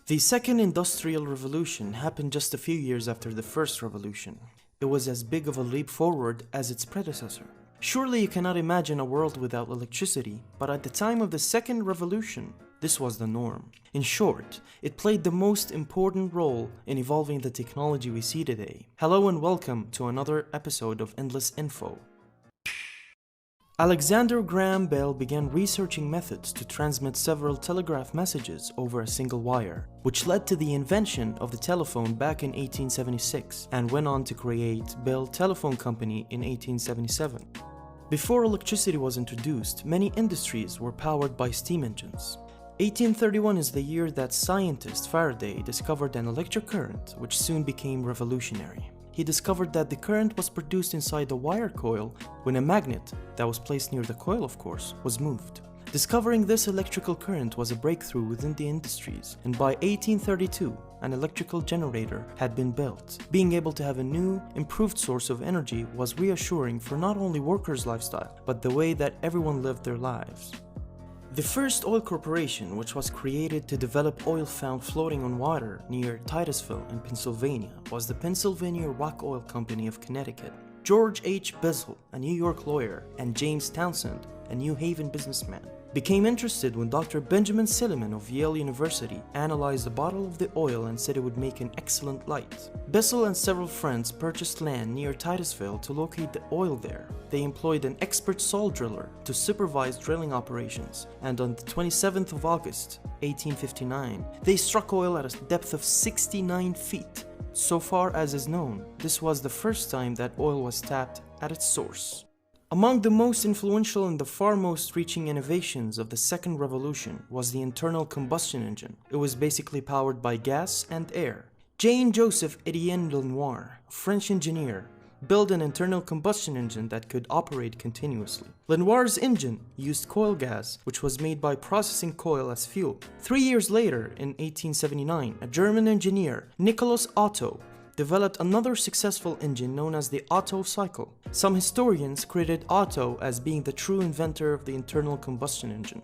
The second industrial revolution happened just a few years after the first revolution. It was as big of a leap forward as its predecessor. Surely you cannot imagine a world without electricity, but at the time of the second revolution, this was the norm. In short, it played the most important role in evolving the technology we see today. Hello and welcome to another episode of Endless Info. Alexander Graham Bell began researching methods to transmit several telegraph messages over a single wire, which led to the invention of the telephone back in 1876 and went on to create Bell Telephone Company in 1877. Before electricity was introduced, many industries were powered by steam engines. 1831 is the year that scientist Faraday discovered an electric current, which soon became revolutionary. He discovered that the current was produced inside the wire coil when a magnet, that was placed near the coil of course, was moved. Discovering this electrical current was a breakthrough within the industries, and by 1832, an electrical generator had been built. Being able to have a new, improved source of energy was reassuring for not only workers' lifestyle, but the way that everyone lived their lives. The first oil corporation, which was created to develop oil found floating on water near Titusville in Pennsylvania, was the Pennsylvania Rock Oil Company of Connecticut. George H. Bissell, a New York lawyer, and James Townsend, a New Haven businessman, became interested when Dr. Benjamin Silliman of Yale University analyzed a bottle of the oil and said it would make an excellent light. Bissell and several friends purchased land near Titusville to locate the oil there. They employed an expert saw driller to supervise drilling operations, and on the 27th of August, 1859, they struck oil at a depth of 69 feet. So far as is known, this was the first time that oil was tapped at its source. Among the most influential and the far most reaching innovations of the second revolution was the internal combustion engine. It was basically powered by gas and air. Jean-Joseph Étienne Lenoir, a French engineer, built an internal combustion engine that could operate continuously. Lenoir's engine used coal gas, which was made by processing coal as fuel. 3 years later, in 1879, a German engineer, Nicholas Otto, developed another successful engine known as the Otto cycle. Some historians credit Otto as being the true inventor of the internal combustion engine.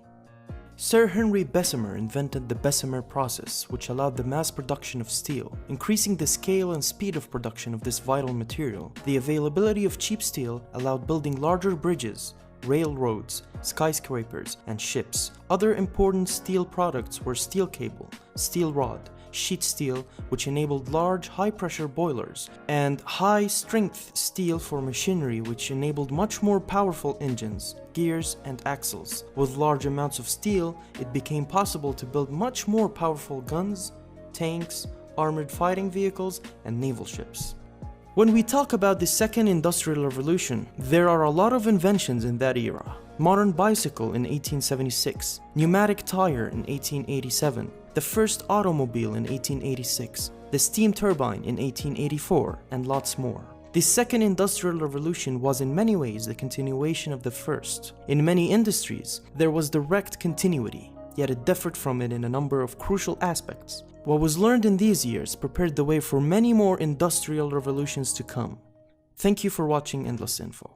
Sir Henry Bessemer invented the Bessemer process, which allowed the mass production of steel, increasing the scale and speed of production of this vital material. The availability of cheap steel allowed building larger bridges, railroads, skyscrapers, and ships. Other important steel products were steel cable, steel rod, sheet steel, which enabled large high-pressure boilers, and high-strength steel for machinery, which enabled much more powerful engines, gears, and axles. With large amounts of steel, it became possible to build much more powerful guns, tanks, armored fighting vehicles, and naval ships. When we talk about the second industrial revolution, there are a lot of inventions in that era. Modern bicycle in 1876, pneumatic tire in 1887, the first automobile in 1886, the steam turbine in 1884, and lots more. The second industrial revolution was in many ways the continuation of the first. In many industries, there was direct continuity, yet it differed from it in a number of crucial aspects. What was learned in these years prepared the way for many more industrial revolutions to come. Thank you for watching Endless Info.